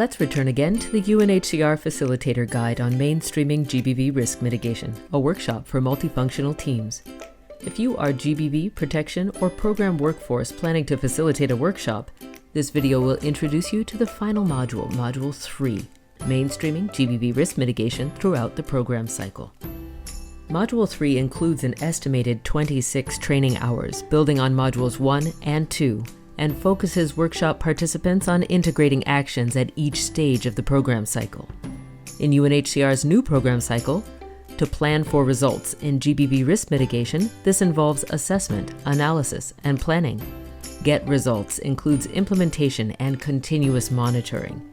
Let's return again to the UNHCR Facilitator Guide on Mainstreaming GBV Risk Mitigation, a workshop for multifunctional teams. If you are GBV, protection, or program workforce planning to facilitate a workshop, this video will introduce you to the final module, Module 3, Mainstreaming GBV Risk Mitigation throughout the program cycle. Module 3 includes an estimated 26 training hours, building on Modules 1 and 2, and focuses workshop participants on integrating actions at each stage of the program cycle. In UNHCR's new program cycle, to plan for results in GBV risk mitigation, this involves assessment, analysis, and planning. Get results includes implementation and continuous monitoring.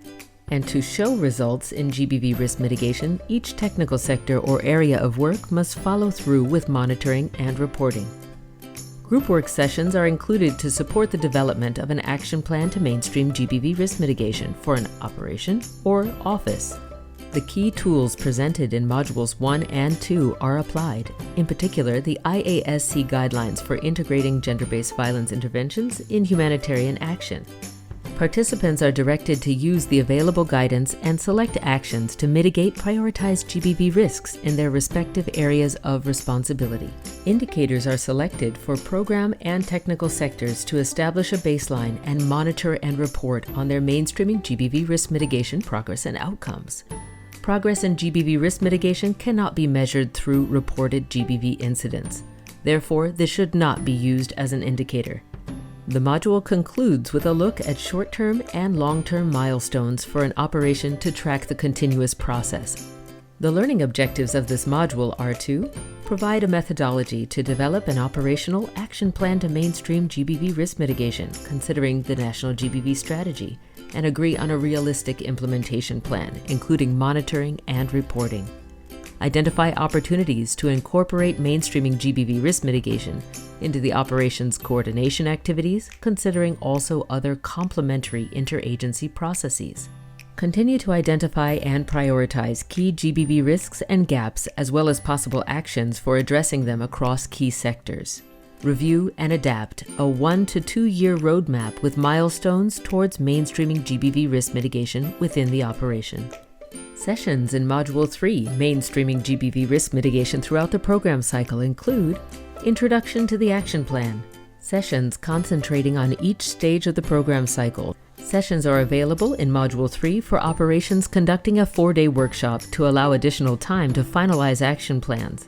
And to show results in GBV risk mitigation, each technical sector or area of work must follow through with monitoring and reporting. Group work sessions are included to support the development of an action plan to mainstream GBV risk mitigation for an operation or office. The key tools presented in Modules 1 and 2 are applied, in particular the IASC guidelines for integrating gender-based violence interventions in humanitarian action. Participants are directed to use the available guidance and select actions to mitigate prioritized GBV risks in their respective areas of responsibility. Indicators are selected for program and technical sectors to establish a baseline and monitor and report on their mainstreaming GBV risk mitigation progress and outcomes. Progress in GBV risk mitigation cannot be measured through reported GBV incidents. Therefore, this should not be used as an indicator. The module concludes with a look at short-term and long-term milestones for an operation to track the continuous process. The learning objectives of this module are to provide a methodology to develop an operational action plan to mainstream GBV risk mitigation, considering the national GBV strategy, and agree on a realistic implementation plan, including monitoring and reporting. Identify opportunities to incorporate mainstreaming GBV risk mitigation into the operations coordination activities, considering also other complementary interagency processes. Continue to identify and prioritize key GBV risks and gaps, as well as possible actions for addressing them across key sectors. Review and adapt a 1 to 2 year roadmap with milestones towards mainstreaming GBV risk mitigation within the operation. Sessions in Module 3, Mainstreaming GBV Risk Mitigation throughout the program cycle include Introduction to the Action Plan. Sessions concentrating on each stage of the program cycle. Sessions are available in Module 3 for operations conducting a 4-day workshop to allow additional time to finalize action plans.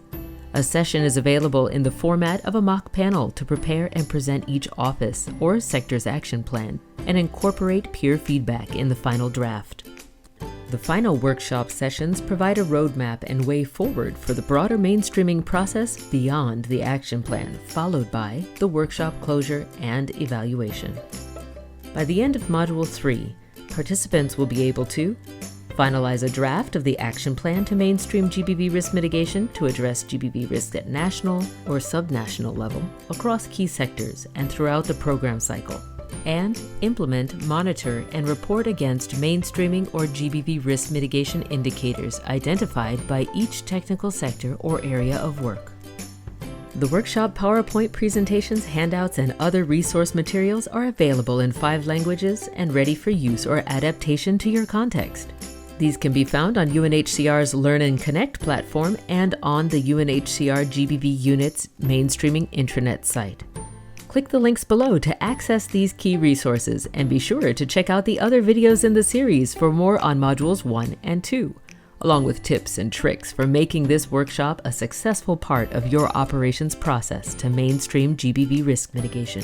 A session is available in the format of a mock panel to prepare and present each office or sector's action plan and incorporate peer feedback in the final draft. The final workshop sessions provide a roadmap and way forward for the broader mainstreaming process beyond the action plan, followed by the workshop closure and evaluation. By the end of Module 3, participants will be able to finalize a draft of the action plan to mainstream GBV risk mitigation to address GBV risk at national or subnational level across key sectors and throughout the program cycle, and implement, monitor, and report against mainstreaming or GBV risk mitigation indicators identified by each technical sector or area of work. The workshop PowerPoint presentations, handouts, and other resource materials are available in 5 languages and ready for use or adaptation to your context. These can be found on UNHCR's Learn and Connect platform and on the UNHCR GBV Unit's Mainstreaming intranet site. Click the links below to access these key resources, and be sure to check out the other videos in the series for more on Modules 1 and 2, along with tips and tricks for making this workshop a successful part of your operations process to mainstream GBV risk mitigation.